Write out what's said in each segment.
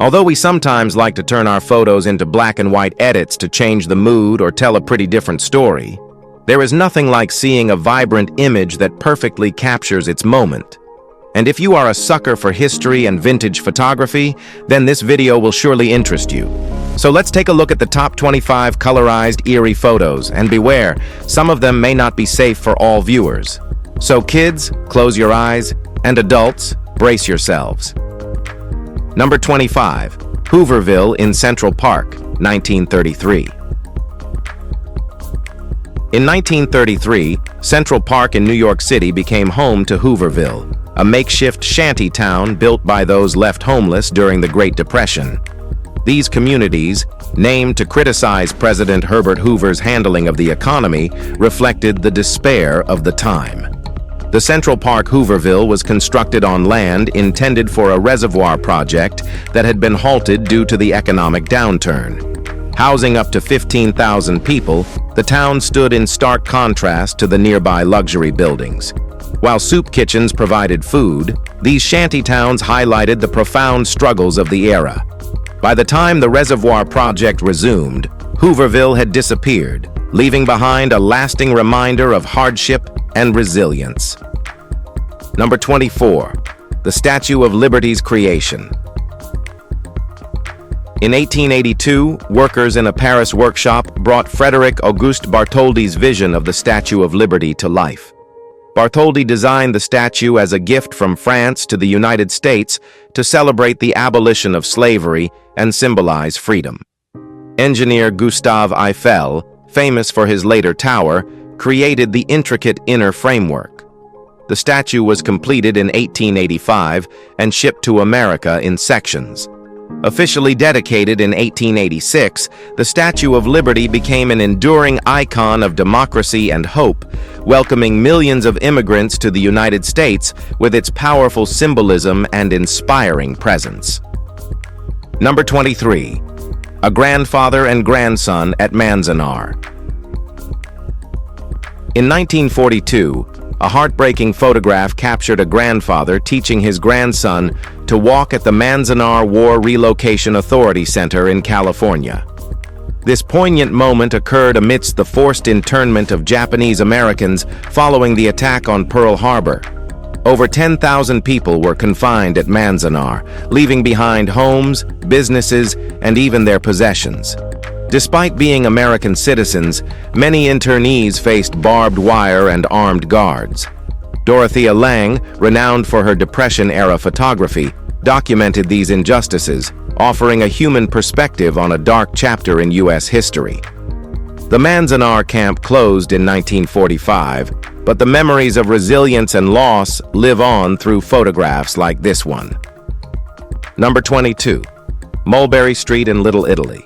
Although we sometimes like to turn our photos into black and white edits to change the mood or tell a pretty different story, there is nothing like seeing a vibrant image that perfectly captures its moment. And if you are a sucker for history and vintage photography, then this video will surely interest you. So let's take a look at the top 25 colorized Eerie photos, and beware, some of them may not be safe for all viewers. So kids, close your eyes, and adults, brace yourselves. Number 25, Hooverville in Central Park, 1933. In 1933, Central Park in New York City became home to Hooverville, a makeshift shanty town built by those left homeless during the Great Depression. These communities, named to criticize President Herbert Hoover's handling of the economy, reflected the despair of the time. The Central Park Hooverville was constructed on land intended for a reservoir project that had been halted due to the economic downturn. Housing up to 15,000 people, the town stood in stark contrast to the nearby luxury buildings. While soup kitchens provided food, these shanty towns highlighted the profound struggles of the era. By the time the reservoir project resumed, Hooverville had disappeared, leaving behind a lasting reminder of hardship and resilience. Number 24, the Statue of Liberty's creation. In 1882, workers in a Paris workshop brought Frédéric Auguste Bartholdi's vision of the Statue of Liberty to life. Bartholdi designed the statue as a gift from France to the United States to celebrate the abolition of slavery and symbolize freedom. Engineer Gustave Eiffel, famous for his later tower, created the intricate inner framework. The statue was completed in 1885 and shipped to America in sections. Officially dedicated in 1886, the Statue of Liberty became an enduring icon of democracy and hope, welcoming millions of immigrants to the United States with its powerful symbolism and inspiring presence. Number 23, a grandfather and grandson at Manzanar. In 1942, a heartbreaking photograph captured a grandfather teaching his grandson to walk at the Manzanar War Relocation Authority Center in California. This poignant moment occurred amidst the forced internment of Japanese Americans following the attack on Pearl Harbor. Over 10,000 people were confined at Manzanar, leaving behind homes, businesses, and even their possessions. Despite being American citizens, many internees faced barbed wire and armed guards. Dorothea Lange, renowned for her Depression-era photography, documented these injustices, offering a human perspective on a dark chapter in U.S. history. The Manzanar camp closed in 1945, but the memories of resilience and loss live on through photographs like this one. Number 22, Mulberry Street in Little Italy.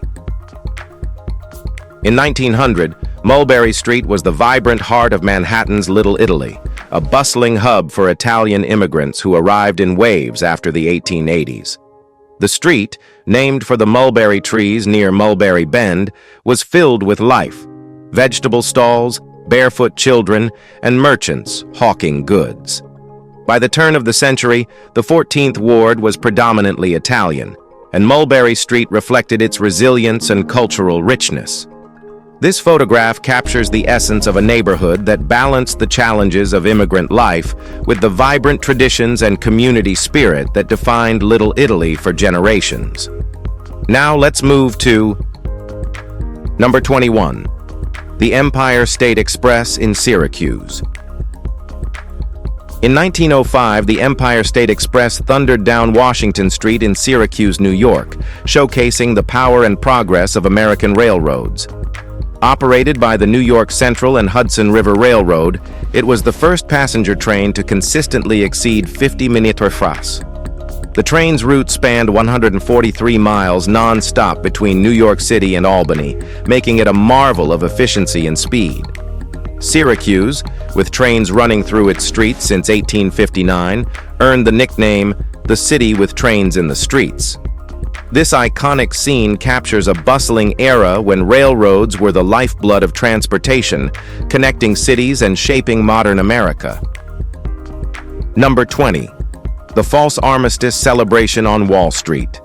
In 1900, Mulberry Street was the vibrant heart of Manhattan's Little Italy, a bustling hub for Italian immigrants who arrived in waves after the 1880s. The street, named for the mulberry trees near Mulberry Bend, was filled with life: vegetable stalls, barefoot children, and merchants hawking goods. By the turn of the century, the 14th Ward was predominantly Italian, and Mulberry Street reflected its resilience and cultural richness. This photograph captures the essence of a neighborhood that balanced the challenges of immigrant life with the vibrant traditions and community spirit that defined Little Italy for generations. Now let's move to number 21, the Empire State Express in Syracuse. In 1905, the Empire State Express thundered down Washington Street in Syracuse, New York, showcasing the power and progress of American railroads. Operated by the New York Central and Hudson River Railroad, it was the first passenger train to consistently exceed 50 minutes per phase. The train's route spanned 143 miles non-stop between New York City and Albany, making it a marvel of efficiency and speed. Syracuse, with trains running through its streets since 1859, earned the nickname, "the city with trains in the streets." This iconic scene captures a bustling era when railroads were the lifeblood of transportation, connecting cities and shaping modern America. Number 20, the false Armistice celebration on Wall Street.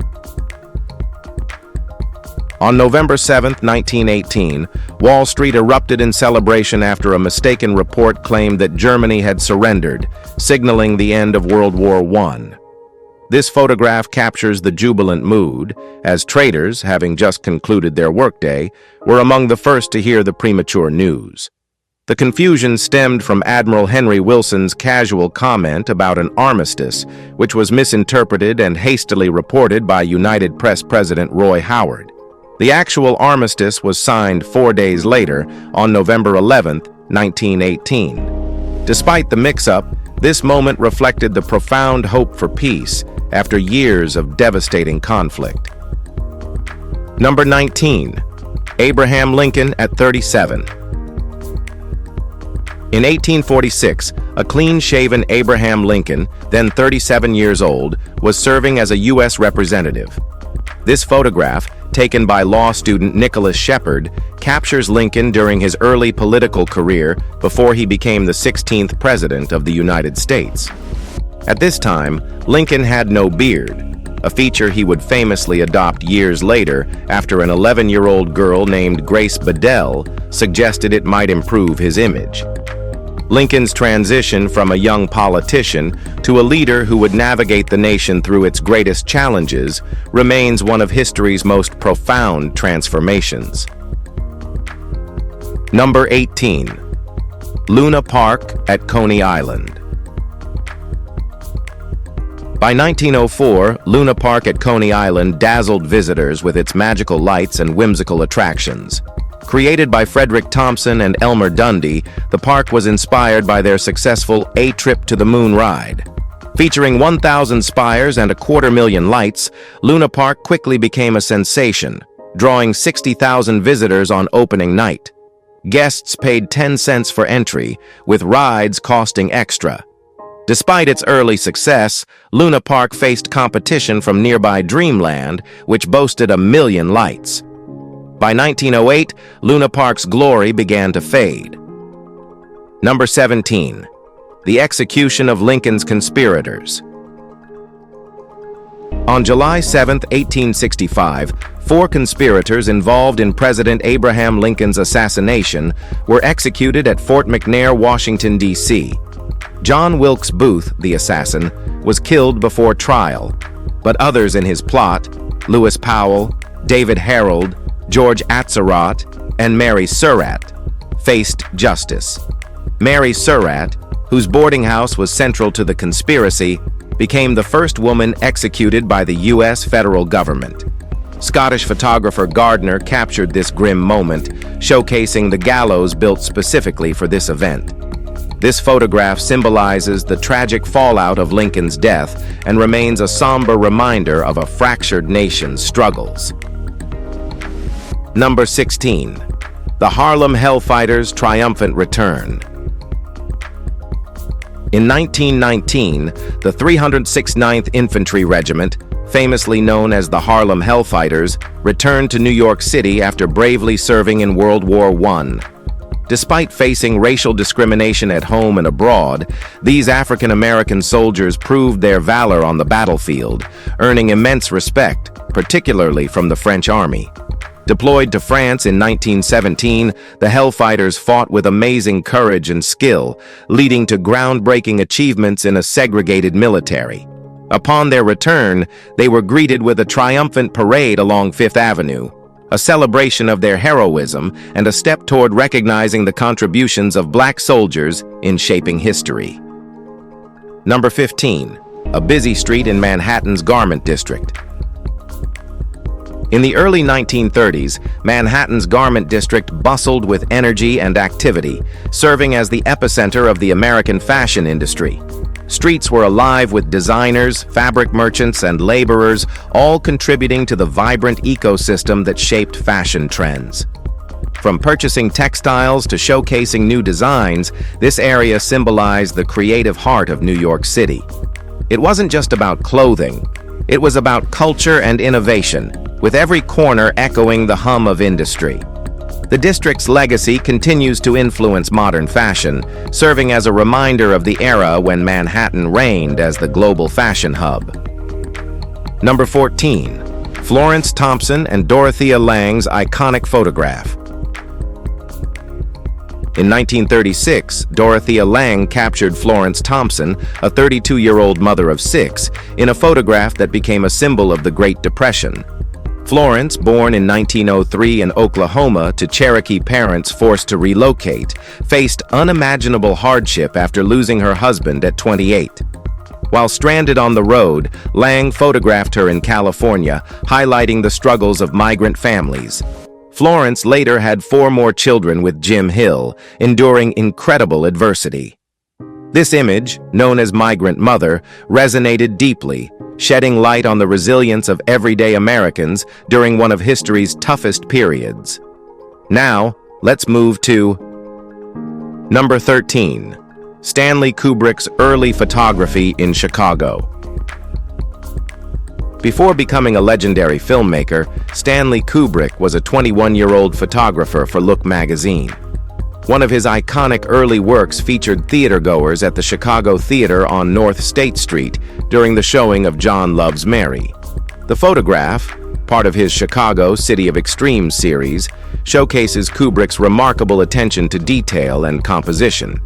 On November 7, 1918, Wall Street erupted in celebration after a mistaken report claimed that Germany had surrendered, signaling the end of World War I. This photograph captures the jubilant mood, as traders, having just concluded their workday, were among the first to hear the premature news. The confusion stemmed from Admiral Henry Wilson's casual comment about an armistice, which was misinterpreted and hastily reported by United Press President Roy Howard. The actual armistice was signed 4 days later, on November 11, 1918. Despite the mix-up, this moment reflected the profound hope for peace after years of devastating conflict. Number 19. Abraham Lincoln at 37. In 1846, a clean-shaven Abraham Lincoln, then 37 years old, was serving as a U.S. representative. This photograph, taken by law student Nicholas Shepard, captures Lincoln during his early political career before he became the 16th President of the United States. At this time, Lincoln had no beard, a feature he would famously adopt years later after an 11-year-old girl named Grace Bedell suggested it might improve his image. Lincoln's transition from a young politician to a leader who would navigate the nation through its greatest challenges remains one of history's most profound transformations. Number 18. Luna Park at Coney Island. By 1904, Luna Park at Coney Island dazzled visitors with its magical lights and whimsical attractions. Created by Florence Thompson and Elmer Dundee, the park was inspired by their successful A Trip to the Moon ride. Featuring 1,000 spires and 250,000 lights, Luna Park quickly became a sensation, drawing 60,000 visitors on opening night. Guests paid 10 cents for entry, with rides costing extra. Despite its early success, Luna Park faced competition from nearby Dreamland, which boasted 1,000,000 lights. By 1908, Luna Park's glory began to fade. Number 17. The execution of Lincoln's conspirators. On July 7, 1865, 4 conspirators involved in President Abraham Lincoln's assassination were executed at Fort McNair, Washington, D.C. John Wilkes Booth, the assassin, was killed before trial, but others in his plot, Lewis Powell, David Harold, George Atzerodt, and Mary Surratt, faced justice. Mary Surratt, whose boarding house was central to the conspiracy, became the first woman executed by the U.S. federal government. Scottish photographer Gardner captured this grim moment, showcasing the gallows built specifically for this event. This photograph symbolizes the tragic fallout of Lincoln's death and remains a somber reminder of a fractured nation's struggles. Number 16. The Harlem Hell Fighters' triumphant return. In 1919, the 369th Infantry Regiment, famously known as the Harlem Hell Fighters, returned to New York City after bravely serving in World War I. Despite facing racial discrimination at home and abroad, these African-American soldiers proved their valor on the battlefield, earning immense respect, particularly from the French Army. Deployed to France in 1917, the Hell Fighters fought with amazing courage and skill, leading to groundbreaking achievements in a segregated military. Upon their return, they were greeted with a triumphant parade along Fifth Avenue, a celebration of their heroism and a step toward recognizing the contributions of Black soldiers in shaping history. Number 15. A busy street in Manhattan's Garment District. In the early 1930s, Manhattan's Garment District bustled with energy and activity, serving as the epicenter of the American fashion industry. Streets were alive with designers, fabric merchants, and laborers, all contributing to the vibrant ecosystem that shaped fashion trends. From purchasing textiles to showcasing new designs, this area symbolized the creative heart of New York City. It wasn't just about clothing. It was about culture and innovation, with every corner echoing the hum of industry. The district's legacy continues to influence modern fashion, serving as a reminder of the era when Manhattan reigned as the global fashion hub. Number 14. Florence Thompson and Dorothea Lange's iconic photograph. In 1936, Dorothea Lange captured Florence Thompson, a 32-year-old mother of 6, in a photograph that became a symbol of the Great Depression. Florence, born in 1903 in Oklahoma to Cherokee parents forced to relocate, faced unimaginable hardship after losing her husband at 28. While stranded on the road, Lange photographed her in California, highlighting the struggles of migrant families. Florence later had 4 more children with Jim Hill, enduring incredible adversity. This image, known as Migrant Mother, resonated deeply, shedding light on the resilience of everyday Americans during one of history's toughest periods. Now, let's move to number 13. Stanley Kubrick's early photography in Chicago. Before becoming a legendary filmmaker, Stanley Kubrick was a 21-year-old photographer for Look magazine. One of his iconic early works featured theatergoers at the Chicago Theater on North State Street during the showing of John Loves Mary. The photograph, part of his Chicago City of Extremes series, showcases Kubrick's remarkable attention to detail and composition.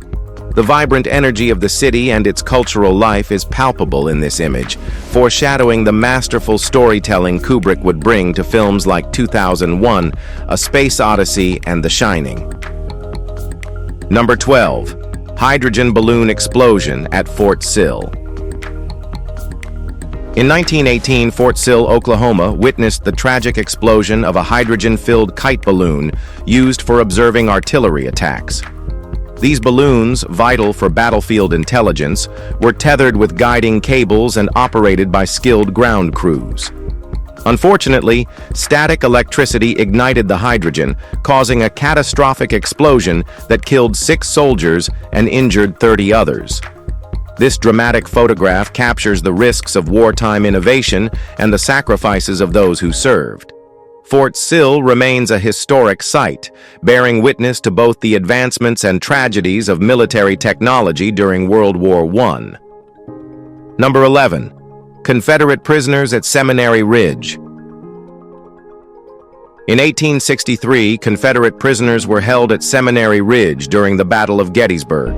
The vibrant energy of the city and its cultural life is palpable in this image, foreshadowing the masterful storytelling Kubrick would bring to films like 2001, A Space Odyssey, and The Shining. Number 12. Hydrogen balloon explosion at Fort Sill. In 1918, Fort Sill, Oklahoma, witnessed the tragic explosion of a hydrogen-filled kite balloon used for observing artillery attacks. These balloons, vital for battlefield intelligence, were tethered with guiding cables and operated by skilled ground crews. Unfortunately, static electricity ignited the hydrogen, causing a catastrophic explosion that killed 6 soldiers and injured 30 others. This dramatic photograph captures the risks of wartime innovation and the sacrifices of those who served. Fort Sill remains a historic site, bearing witness to both the advancements and tragedies of military technology during World War I. Number 11. Confederate prisoners at Seminary Ridge. In 1863, Confederate prisoners were held at Seminary Ridge during the Battle of Gettysburg.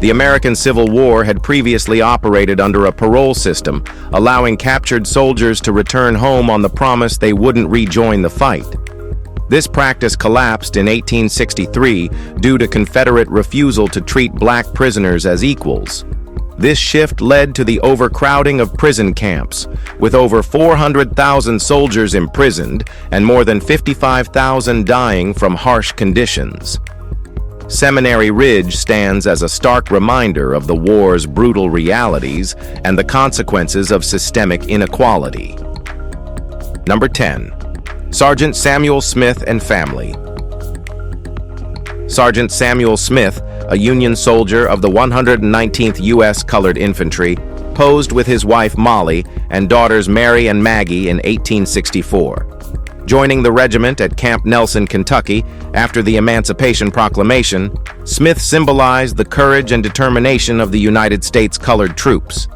The American Civil War had previously operated under a parole system, allowing captured soldiers to return home on the promise they wouldn't rejoin the fight. This practice collapsed in 1863 due to Confederate refusal to treat black prisoners as equals. This shift led to the overcrowding of prison camps, with over 400,000 soldiers imprisoned and more than 55,000 dying from harsh conditions. Seminary Ridge stands as a stark reminder of the war's brutal realities and the consequences of systemic inequality. Number 10. Sergeant Samuel Smith and family. Sergeant Samuel Smith, a Union soldier of the 119th U.S. Colored Infantry, posed with his wife Molly and daughters Mary and Maggie in 1864. Joining the regiment at Camp Nelson, Kentucky, after the Emancipation Proclamation, Smith symbolized the courage and determination of the United States colored troops.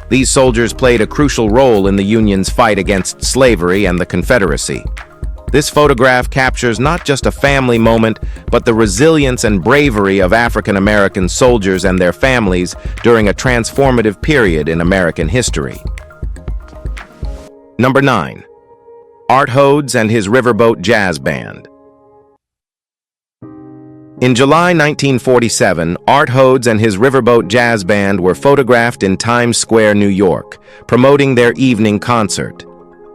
These soldiers played a crucial role in the Union's fight against slavery and the Confederacy. This photograph captures not just a family moment, but the resilience and bravery of African American soldiers and their families during a transformative period in American history. Number 9. Art Hodes and his Riverboat Jazz Band. In July 1947, Art Hodes and his Riverboat Jazz Band were photographed in Times Square, New York, promoting their evening concert.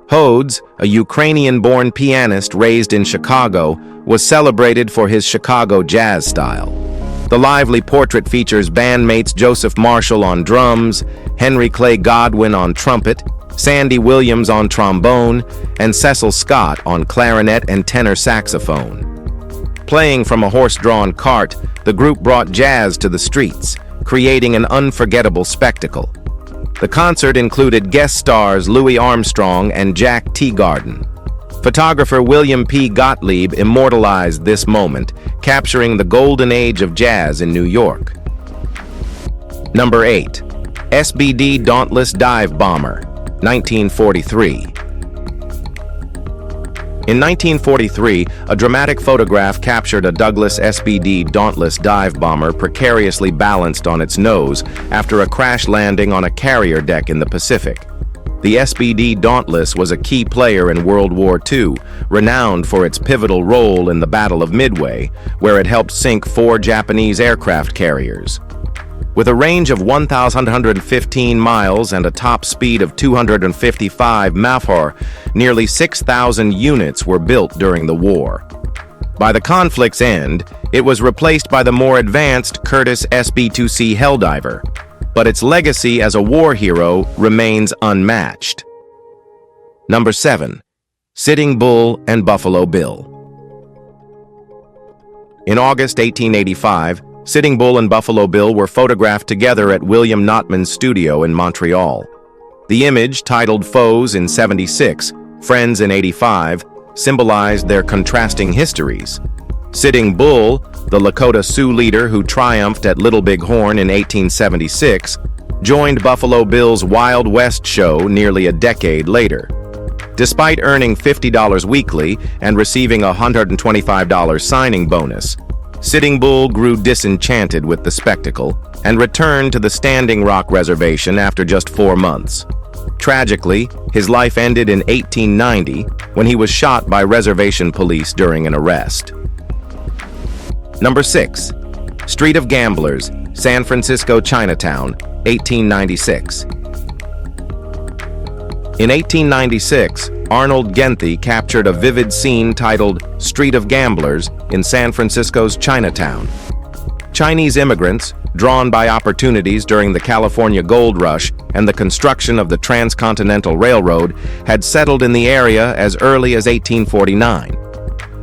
Hodes, a Ukrainian-born pianist raised in Chicago, was celebrated for his Chicago jazz style. The lively portrait features bandmates Joseph Marshall on drums, Henry Clay Godwin on trumpet, Sandy Williams on trombone, and Cecil Scott on clarinet and tenor saxophone. Playing from a horse-drawn cart, the group brought jazz to the streets, creating an unforgettable spectacle. The concert included guest stars Louis Armstrong and Jack Teagarden. Photographer William P. Gottlieb immortalized this moment, capturing the golden age of jazz in New York. Number 8. SBD Dauntless Dive Bomber, 1943. In 1943, a dramatic photograph captured a Douglas SBD Dauntless dive bomber precariously balanced on its nose after a crash landing on a carrier deck in the Pacific. The SBD Dauntless was a key player in World War II, renowned for its pivotal role in the Battle of Midway, where it helped sink 4 Japanese aircraft carriers. With a range of 1,115 miles and a top speed of 255 mph, nearly 6,000 units were built during the war. By the conflict's end, it was replaced by the more advanced Curtiss SB-2C Helldiver, but its legacy as a war hero remains unmatched. Number 7. Sitting Bull and Buffalo Bill. In August 1885, Sitting Bull and Buffalo Bill were photographed together at William Notman's studio in Montreal. The image, titled Foes in '76, Friends in '85, symbolized their contrasting histories. Sitting Bull, the Lakota Sioux leader who triumphed at Little Big Horn in 1876, joined Buffalo Bill's Wild West show nearly a decade later. Despite earning $50 weekly and receiving a $125 signing bonus, Sitting Bull grew disenchanted with the spectacle and returned to the Standing Rock Reservation after just 4 months. Tragically, his life ended in 1890 when he was shot by reservation police during an arrest. Number 6. Street of Gamblers, San Francisco, Chinatown, 1896. In 1896, Arnold Genthy captured a vivid scene titled Street of Gamblers in San Francisco's Chinatown. Chinese immigrants, drawn by opportunities during the California Gold Rush and the construction of the Transcontinental Railroad, had settled in the area as early as 1849.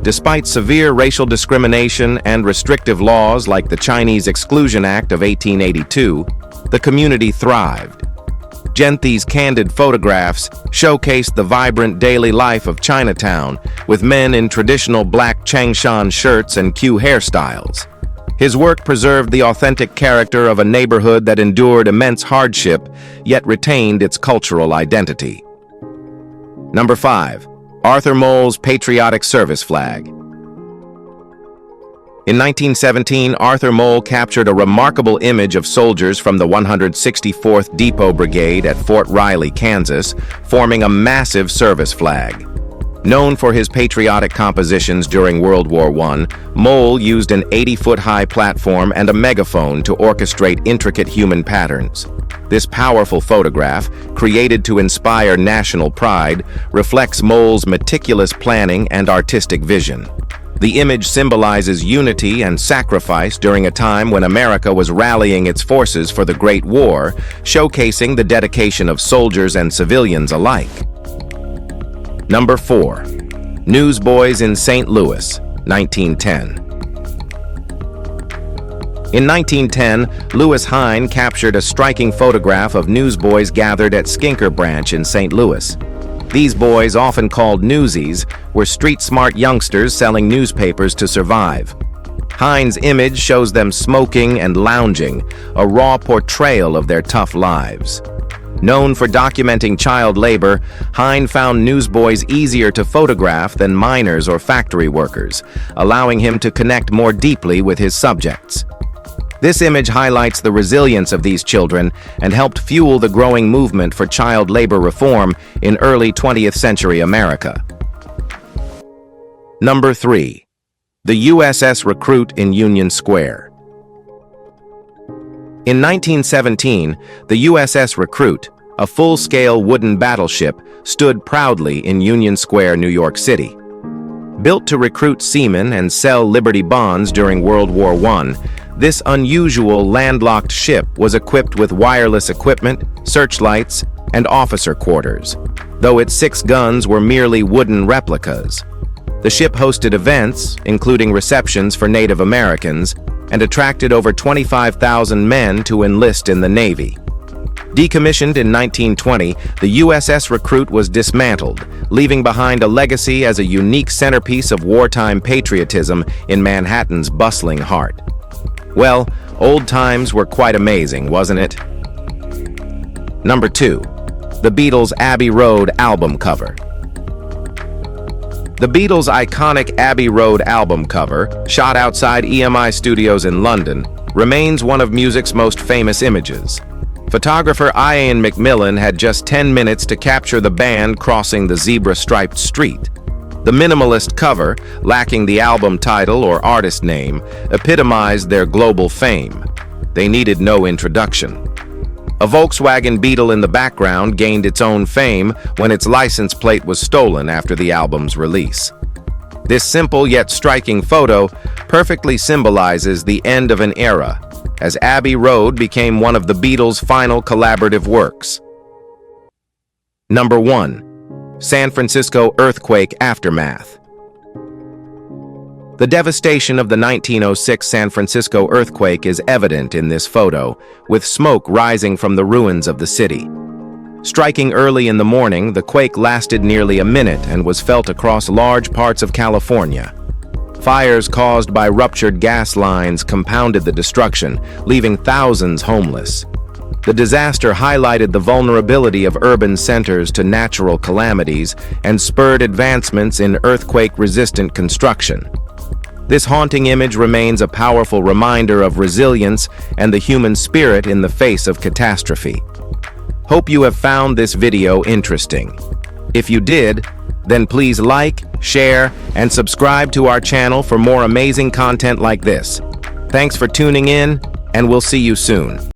Despite severe racial discrimination and restrictive laws like the Chinese Exclusion Act of 1882, the community thrived. Genthy's candid photographs showcased the vibrant daily life of Chinatown, with men in traditional black Changshan shirts and Q hairstyles. His work preserved the authentic character of a neighborhood that endured immense hardship, yet retained its cultural identity. Number 5. Arthur Mole's Patriotic Service Flag. In 1917, Arthur Mole captured a remarkable image of soldiers from the 164th Depot Brigade at Fort Riley, Kansas, forming a massive service flag. Known for his patriotic compositions during World War I, Mole used an 80-foot-high platform and a megaphone to orchestrate intricate human patterns. This powerful photograph, created to inspire national pride, reflects Mole's meticulous planning and artistic vision. The image symbolizes unity and sacrifice during a time when America was rallying its forces for the Great War, showcasing the dedication of soldiers and civilians alike. Number 4. Newsboys in St. Louis, 1910. In 1910, Louis Hine captured a striking photograph of newsboys gathered at Skinker Branch in St. Louis. These boys, often called newsies, were street-smart youngsters selling newspapers to survive. Hine's image shows them smoking and lounging, a raw portrayal of their tough lives. Known for documenting child labor, Hine found newsboys easier to photograph than miners or factory workers, allowing him to connect more deeply with his subjects. This image highlights the resilience of these children and helped fuel the growing movement for child labor reform in early 20th century America. Number 3. The USS Recruit in Union Square. In 1917, the USS Recruit, a full-scale wooden battleship, stood proudly in Union Square, New York City. Built to recruit seamen and sell Liberty bonds during World War I, this unusual landlocked ship was equipped with wireless equipment, searchlights, and officer quarters, though its 6 guns were merely wooden replicas. The ship hosted events, including receptions for Native Americans, and attracted over 25,000 men to enlist in the Navy. Decommissioned in 1920, the USS Recruit was dismantled, leaving behind a legacy as a unique centerpiece of wartime patriotism in Manhattan's bustling heart. Well, old times were quite amazing, wasn't it? Number 2. The Beatles' Abbey Road album cover. The Beatles' iconic Abbey Road album cover, shot outside EMI Studios in London, remains one of music's most famous images. Photographer Ian McMillan had just 10 minutes to capture the band crossing the zebra-striped street. The minimalist cover, lacking the album title or artist name, epitomized their global fame. They needed no introduction. A Volkswagen Beetle in the background gained its own fame when its license plate was stolen after the album's release. This simple yet striking photo perfectly symbolizes the end of an era, as Abbey Road became one of the Beatles' final collaborative works. Number 1. San Francisco Earthquake Aftermath. The devastation of the 1906 San Francisco earthquake is evident in this photo, with smoke rising from the ruins of the city. Striking early in the morning, the quake lasted nearly a minute and was felt across large parts of California. Fires caused by ruptured gas lines compounded the destruction, leaving thousands homeless. The disaster highlighted the vulnerability of urban centers to natural calamities and spurred advancements in earthquake-resistant construction. This haunting image remains a powerful reminder of resilience and the human spirit in the face of catastrophe. Hope you have found this video interesting. If you did, then please like, share, and subscribe to our channel for more amazing content like this. Thanks for tuning in, and we'll see you soon.